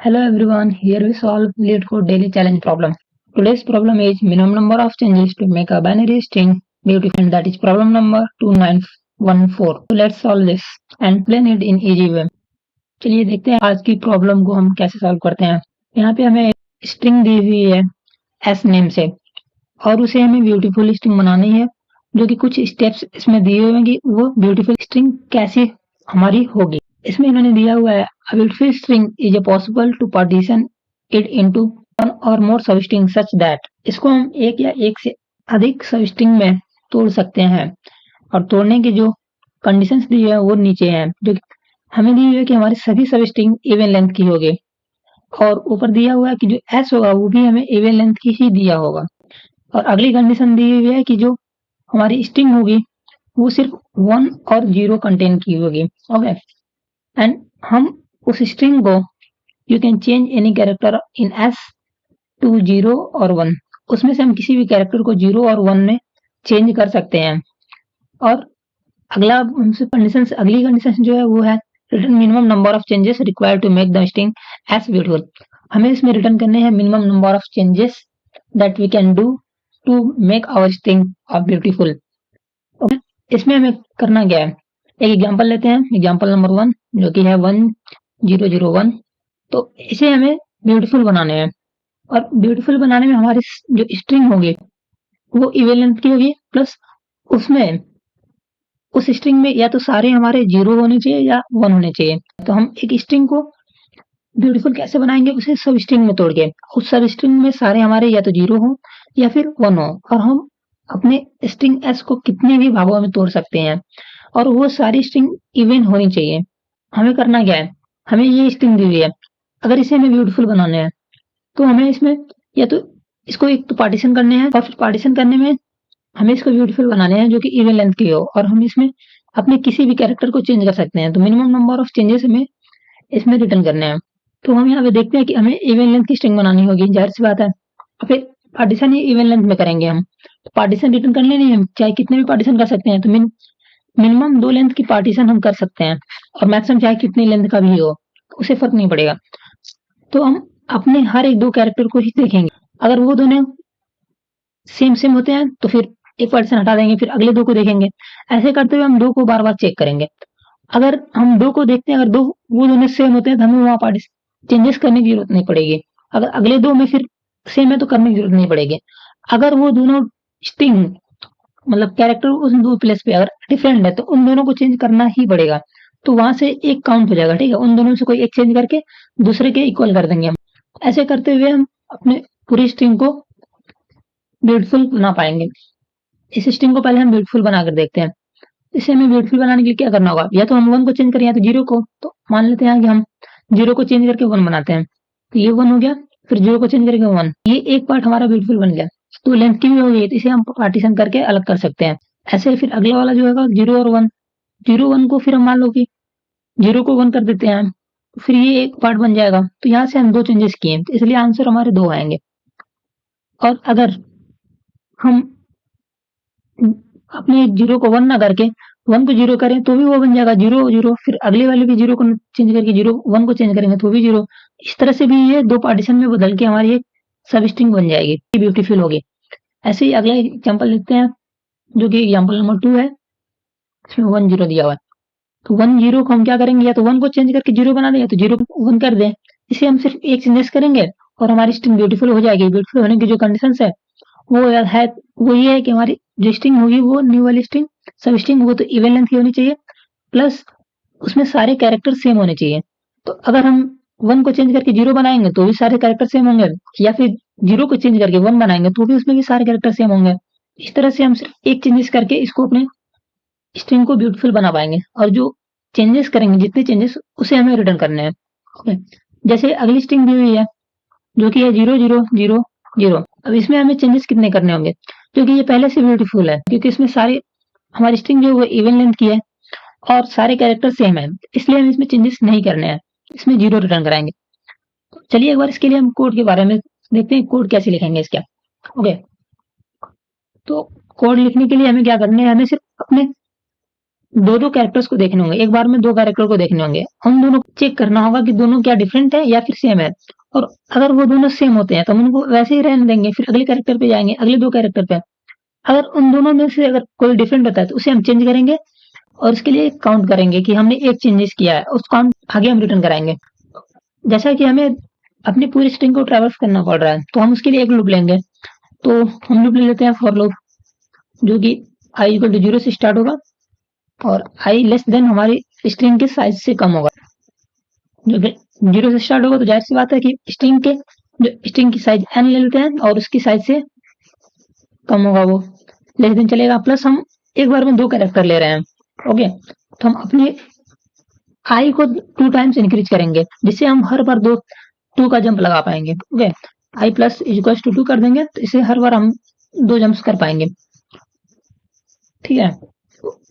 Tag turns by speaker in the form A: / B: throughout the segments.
A: Hello everyone, here we solve LeetCode daily challenge problem. Today's problem is minimum number of changes to make a binary string beautiful, and that is problem number 2914. So let's solve this and explain it in easy way. चलिए देखते हैं आज की problem को हम कैसे solve करते हैं। यहाँ पे हमें स्ट्रिंग दी हुई है एस नेम से और उसे हमें ब्यूटीफुल स्ट्रिंग बनानी है, जो कि कुछ स्टेप्स इसमें दिए हुए हैं कि वो ब्यूटीफुल स्ट्रिंग कैसी हमारी होगी। इसमें इन्होंने दिया हुआ है a beautiful string is possible to partition it into one or more substring such that इसको हम एक या एक से अधिक सबस्ट्रिंग में तोड़ सकते हैं और तोड़ने की जो कंडीशंस दी है वो नीचे हैं, जो हमें दी हुई है कि हमारी सभी सबस्ट्रिंग इवन लेंथ की होगी और ऊपर दिया हुआ है कि जो एस होगा वो भी हमें इवन लेंथ की ही दिया होगा। और अगली कंडीशन दी हुई है कि जो हमारी स्ट्रिंग होगी वो सिर्फ 1 और 0 कंटेन की होगी। ओके, एंड हम उस स्ट्रिंग को you can change any character in S to 0 और 1, उसमें से हम किसी भी कैरेक्टर को 0 और 1 में चेंज कर सकते हैं। और अगला हमसे कंडीशन, अगली कंडीशन जो है वो है return minimum number of changes required to make the string S beautiful. हमें इसमें रिटर्न करने हैं minimum number of changes that we can do to make our string beautiful. Okay, इसमें हमें करना क्या है, एक एग्जांपल लेते हैं, एग्जांपल नंबर 1 जो कि है 1001। तो इसे हमें ब्यूटीफुल बनाने हैं और ब्यूटीफुल बनाने में हमारी जो स्ट्रिंग होगी वो इवन लेंथ की होगी, प्लस उसमें उस स्ट्रिंग में या तो सारे हमारे 0 होने चाहिए या 1 होने चाहिए। तो हम एक स्ट्रिंग को ब्यूटीफुल कैसे बनाएंगे, उसे सब स्ट्रिंग में तोड़ के उस सब स्ट्रिंग में सारे हमारे या तो 0 हो या फिर 1 हो, और हम अपने स्ट्रिंग एस को कितने भी भागों में तोड़ सकते हैं और वो सारी स्ट्रिंग इवन होनी चाहिए। हमें करना क्या है, हमें ये स्ट्रिंग दी हुई है, अगर इसे हमें ब्यूटीफुल बनाना है तो हमें इसमें या तो इसको एक तो पार्टीशन करने हैं और फिर पार्टीशन करने में हमें इसको ब्यूटीफुल बनाने हैं जो कि इवन लेंथ की हो, और हम इसमें अपने किसी भी कैरेक्टर को चेंज कर सकते हैं। तो मिनिमम नंबर ऑफ चेंजेस हमें इसमें रिटर्न करने हैं। तो हम यहाँ पे देखते हैं कि हमें इवन लेंथ की स्ट्रिंग बनानी होगी, जाहिर सी बात है, और फिर पार्टीशन ही इवन लेंथ में करेंगे हम। तो पार्टीशन रिटर्न करने नहीं, हम चाहे कितने भी पार्टीशन कर सकते हैं। तो मिनिमम 2 लेंथ की पार्टीशन हम कर सकते हैं और मैक्सिमम चाहे कितनी लेंथ का भी हो उसे फर्क नहीं पड़ेगा। तो हम अपने हर एक 2 कैरेक्टर को ही देखेंगे, अगर वो दोनों सेम होते हैं तो फिर एक पार्टीशन हटा देंगे, फिर अगले 2 को देखेंगे। ऐसे करते हुए हम 2 को बार-बार चेक करेंगे। अगर हम 2 को देखते हैं, अगर वो दोनों सेम होते हैं तो हमें वहाँ चेंजेस करने की जरूरत नहीं पड़ेगी। अगर अगले 2 में फिर सेम है तो करने की जरूरत नहीं पड़ेगी। अगर वो दोनों स्ट्रिंग मतलब कैरेक्टर उस 2 प्लेस पे अगर डिफरेंट है तो उन दोनों को चेंज करना ही पड़ेगा। तो वहां से एक काउंट हो जाएगा, ठीक है, उन दोनों से कोई एक चेंज करके दूसरे के इक्वल कर देंगे हम। ऐसे करते हुए हम अपने पूरी स्ट्रिंग को ब्यूटीफुल बना पाएंगे। इस स्ट्रिंग को पहले हम ब्यूटीफुल बनाकर देखते हैं। इसे हमें ब्यूटीफुल बनाने के लिए क्या करना होगा, या तो हम 1 को चेंज करें या तो 0 को। तो मान लेते हैं कि हम 0 को चेंज करके 1 बनाते हैं, तो ये 1 हो गया, फिर 0 को चेंज करके 1, ये एक पार्ट हमारा ब्यूटीफुल बन गया। तो लेंथ की भी हो गई, तो इसे हम पार्टीशन करके अलग कर सकते हैं। ऐसे फिर अगला वाला जो होगा 0 और 1, 0 1 को फिर हम मान लो कि 0 को 1 कर देते हैं, फिर ये एक पार्ट बन जाएगा। तो यहाँ से हम 2 चेंजेस किए, तो इसलिए आंसर हमारे 2 आएंगे। और अगर हम अपने 0 को 1 ना करके 1 को 0 करें तो भी वो बन जाएगा 0 0, फिर अगले वाले भी 0 को चेंज करके 0 1 को चेंज करेंगे तो भी 0। इस तरह से भी ये 2 पार्टीशन में बदल के हमारी एक सब स्ट्रिंग बन जाएगी, ब्यूटीफुल होगी। ऐसे ही अगला एग्जांपल देखते हैं जो कि एग्जांपल नंबर 2 है, इसमें 1 0 दिया हुआ है। तो 1 0 को हम क्या करेंगे, या तो 1 को चेंज करके 0 बना दें या तो 0 को 1 कर दें। इसे हम सिर्फ एक चेंजेस करेंगे और हमारी स्ट्रिंग ब्यूटीफुल हो जाएगी। ब्यूटीफुल होने की जो कंडीशंस है वो ये है कि हमारी जो स्ट्रिंग होगी वो न्यू वाली स्ट्रिंग सब स्ट्रिंग वो तो इवन लेंथ की होनी चाहिए, प्लस उसमें सारे कैरेक्टर सेम होने चाहिए। तो अगर हम 1 को चेंज करके 0 बनाएंगे तो भी सारे कैरेक्टर सेम होंगे, या फिर 0 को चेंज करके 1 बनाएंगे तो भी उसमें भी सारे कैरेक्टर सेम होंगे। इस तरह से हम सिर्फ एक चेंजेस करके इसको अपने स्ट्रिंग को ब्यूटीफुल बना पाएंगे, और जो चेंजेस करेंगे जितने चेंजेस उसे हमें रिटर्न करने हैं। ओके, जैसे अगली स्ट्रिंग दी हुई है जो कि है 0 0 0 0। अब इसमें हमें चेंजेस कितने करने होंगे, क्योंकि ये पहले से ब्यूटीफुल है, क्योंकि इसमें सारी हमारी स्ट्रिंग जो है इवन लेंथ की है और सारे कैरेक्टर सेम है, इसलिए हम इसमें चेंजेस नहीं करने हैं, इसमें 0 रिटर्न कराएंगे। तो चलिए एक बार इसके लिए हम कोड के बारे में देखते हैं, कोड कैसे लिखेंगे इसका। ओके, तो कोड लिखने के लिए हमें क्या करना है, हमें सिर्फ अपने दो दो कैरेक्टर्स को देखने होंगे, एक बार में दो कैरेक्टर को देखने होंगे, उन दोनों को चेक करना होगा कि दोनों क्या डिफरेंट है या फिर सेम है। और अगर वो दोनों सेम होते हैं तो हम उनको वैसे ही रहने देंगे, फिर अगले कैरेक्टर पे जाएंगे, अगले दो कैरेक्टर पे। अगर उन दोनों में से अगर कोई डिफरेंट होता है तो उसे हम चेंज करेंगे और इसके लिए काउंट करेंगे कि हमने एक चेंजेस किया है, उस काउंट आगे हम रिटर्न कराएंगे। जैसा कि हमें अपनी पूरी स्ट्रिंग को ट्रैवर्स करना पड़ रहा है तो हम उसके लिए एक लूप लेंगे। तो हम लूप ले लेते हैं फॉर लूप, जो कि आई इक्वल टू 0 से स्टार्ट होगा और आई लेस देन हमारी स्ट्रिंग के साइज से कम होगा। जो 0 से स्टार्ट होगा तो जाहिर सी बात है कि स्ट्रिंग की साइज n ले लेते हैं और उसकी साइज से कम होगा वो, लेस देन चलेगा। प्लस हम एक बार में दो कैरेक्टर ले रहे हैं, ओके, तो हम अपने आई को 2 टाइम्स इंक्रीज करेंगे जिससे हम हर बार दो 2 का जंप लगा पाएंगे। Okay, I plus equal to 2 कर देंगे तो इसे हर बार हम दो जंप्स कर पाएंगे। ठीक है,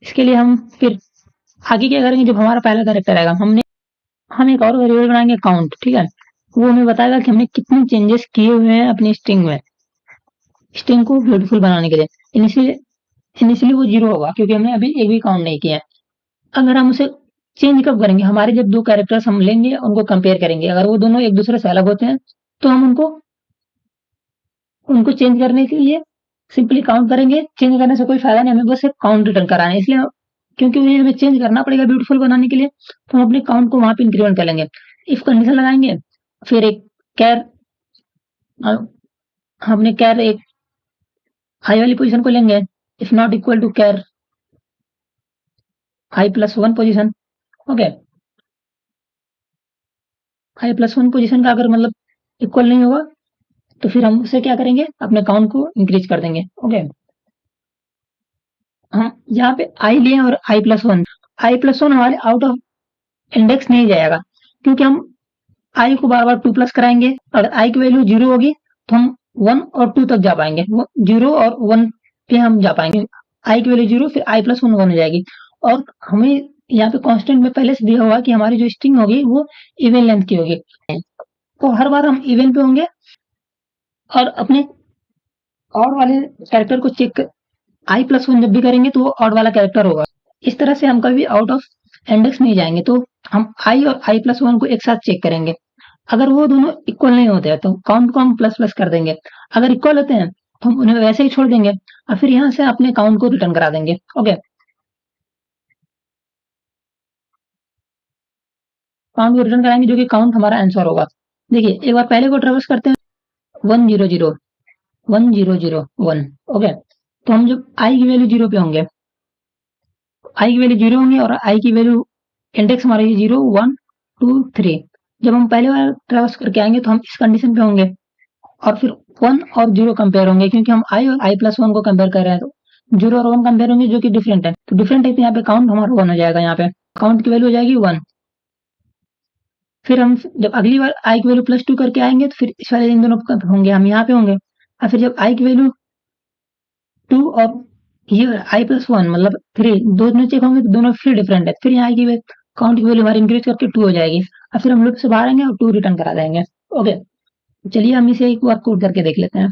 A: इसके लिए हम फिर आगे क्या करेंगे, जब हमारा पहला कैरेक्टर आएगा हम एक और वेरिएबल बनाएंगे काउंट। ठीक है, वो हमें बताएगा कि हमने कितने चेंजेस किए हुए हैं अपनी स्ट्रिंग में, स्ट्रिंग को ब्यूटीफुल बनाने के लिए। इनिशियली वो 0 होगा क्योंकि हमने अभी एक भी काउंट नहीं किया है। अगर हम उसे चेंज कब करेंगे, हमारे जब दो कैरेक्टर्स हम लेंगे उनको कंपेयर करेंगे, अगर वो दोनों एक दूसरे से अलग होते हैं तो हम उनको उनको चेंज करने के लिए सिंपली काउंट करेंगे। चेंज करने से कोई फायदा नहीं, हमें बस एक काउंट रिटर्न कराना है, इसलिए क्योंकि उन्हें हमें चेंज करना पड़ेगा ब्यूटीफुल बनाने के लिए, तो हम अपने काउंट को वहां पे इंक्रीमेंट कर लेंगे। इफ कंडीशन लगाएंगे, फिर एक कैर हमने कैर एक हाई वाली पोजीशन को लेंगे, if not equal to car high plus 1 position. Okay, high plus 1 position का अगर मतलब इक्वल नहीं होगा तो फिर हम उसे क्या करेंगे, अपने काउंट को इंक्रीज कर देंगे। ओके, हम यहाँ पे आई लिए और आई प्लस वन हमारे आउट ऑफ इंडेक्स नहीं जाएगा क्योंकि हम आई को बार बार 2 प्लस कराएंगे। अगर आई की वैल्यू 0 होगी तो हम 1 और 2 तक जा पाएंगे, 0 और 1 पे हम जा पाएंगे। आई की वैल्यू 0 फिर आई प्लस 1 हो जाएगी। और हमें यहाँ पे कांस्टेंट में पहले से दिया हुआ कि हमारी जो स्ट्रिंग होगी वो इवन लेंथ की होगी, तो हर बार हम इवन पे होंगे और अपने और वाले कैरेक्टर को चेक आई प्लस 1 जब भी करेंगे तो वो ऑड वाला कैरेक्टर होगा। इस तरह से हम कभी आउट ऑफ इंडेक्स नहीं जाएंगे। तो हम आई और आई प्लस 1 को एक साथ चेक करेंगे, अगर वो दोनों इक्वल नहीं होते हैं तो काउंट को हम प्लस प्लस कर देंगे, अगर इक्वल होते हैं तो हम उन्हें वैसे ही छोड़ देंगे और फिर यहाँ से अपने काउंट को रिटर्न करा देंगे। ओके, काउंट को रिटर्न कराएंगे जो कि काउंट हमारा आंसर होगा। देखिए एक बार पहले को ट्रेवर्स करते हैं, 1 0 0 1 0 0 1। ओके, तो हम जब आई की वैल्यू 0 पे होंगे, आई की वैल्यू 0 होंगी और आई की वैल्यू इंडेक्स हमारी 0 1 2 3। जब हम पहले बार ट्रेवर्स करके आएंगे तो हम इस कंडीशन पे होंगे और फिर 1 और 0 कंपेयर होंगे क्योंकि हम आई और आई प्लस 1 को कंपेयर कर रहे हैं, तो 0 और 1 कंपेयर होंगे जो कि डिफरेंट है, तो डिफरेंट है तो यहाँ पे काउंट हमारा 1 हो जाएगा। यहाँ पे काउंट की वैल्यू हो जाएगी 1। फिर हम जब अगली बार आई की वैल्यू प्लस 2 करके आएंगे तो फिर इस वाले इन दोनों होंगे, हम यहाँ पे होंगे और फिर जब आई की वैल्यू 2 और ये आई प्लस 1 मतलब 3 दोनों चेक होंगे तो दोनों फिर डिफरेंट है, फिर यहाँ की काउंट की वैल्यू हमारी इंक्रीज करके 2 हो जाएगी और फिर हम लूप से बाहर आएंगे और 2 रिटर्न करा देंगे। ओके, चलिए हम इसे एक बार कोड करके देख लेते हैं।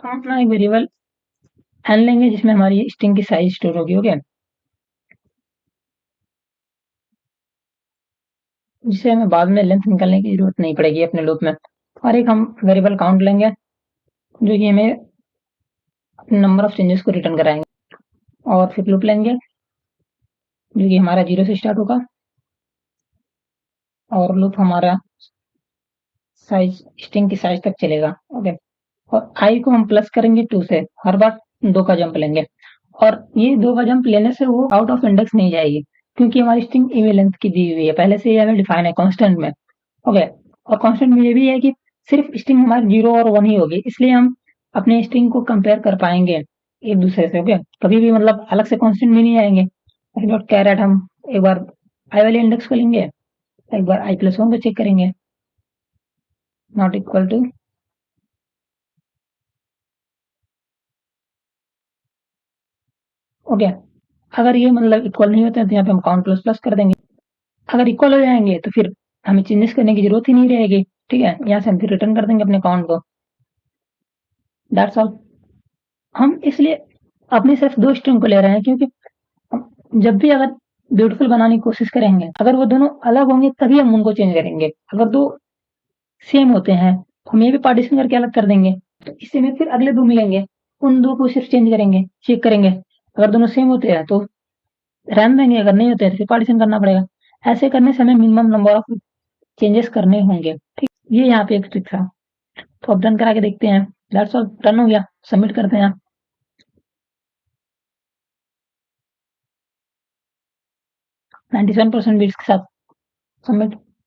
A: हम अपना एक वेरिएबल एन लेंगे जिसमें हमारी स्ट्रिंग की साइज स्टोर होगी। ओके, जिसे हमें बाद में लेंथ निकालने की जरूरत नहीं पड़ेगी अपने लूप में। और एक हम वेरिएबल काउंट लेंगे जो कि हमें नंबर ऑफ चेंजेस को रिटर्न कराएंगे। और फिर लूप लेंगे जो कि हमारा 0 से स्टार्ट होगा और लूप हमारा साइज स्ट्रिंग की साइज तक चलेगा। ओके, और आई को हम प्लस करेंगे 2 से, हर बार 2 का जंप लेंगे और ये 2 का जंप लेने से वो आउट ऑफ इंडेक्स नहीं जाएगी क्योंकि हमारी स्ट्रिंग इवन लेंथ की दी हुई है, पहले से ये हमें डिफाइन है कांस्टेंट में। ओके, और कांस्टेंट में ये भी है कि सिर्फ स्ट्रिंग हमारी 0 और 1 ही होगी, इसलिए हम अपने स्ट्रिंग को कंपेयर कर पाएंगे एक दूसरे से। ओके, कभी भी मतलब अलग से कांस्टेंट भी नहीं आएंगे। डॉट कैरेट हम एक बार आई वाले इंडेक्स को लेंगे, एक बार आई प्लस 1 को चेक करेंगे, नॉट इक्वल टू। ओके, अगर ये मतलब इक्वल नहीं होते हैं तो यहाँ पे हम काउंट प्लस प्लस कर देंगे, अगर इक्वल हो जाएंगे तो फिर हमें चेंजेस करने की जरूरत ही नहीं रहेगी। ठीक है, यहाँ से हम फिर रिटर्न कर देंगे अपने अकाउंट को। That's all. हम इसलिए अपनी सिर्फ दो स्ट्रिंग को ले रहे हैं क्योंकि जब भी अगर ब्यूटीफुल बनाने की कोशिश करेंगे, अगर वो दोनों अलग होंगे तभी हम उनको चेंज करेंगे। अगर दो सेम होते हैं तो हम ये भी पार्टीशन करके अलग कर देंगे। तो इससे में फिर अगले दो मिलेंगे, उन दो को सिर्फ चेंज करेंगे, चेक करेंगे। अगर दोनों सेम होते हैं तो रहने देंगे, अगर नहीं होते हैं तो फिर पार्टीशन करना पड़ेगा। ऐसे करने से हमें मिनिमम नंबर ऑफ चेंजेस करने होंगे। ठीक, ये यहाँ पे एक ट्रिक था। तो अब रन करा के देखते हैं। दैट्स ऑल, रन हो गया, सबमिट करते हैं। 97% बिट्स के साथ सबमिट।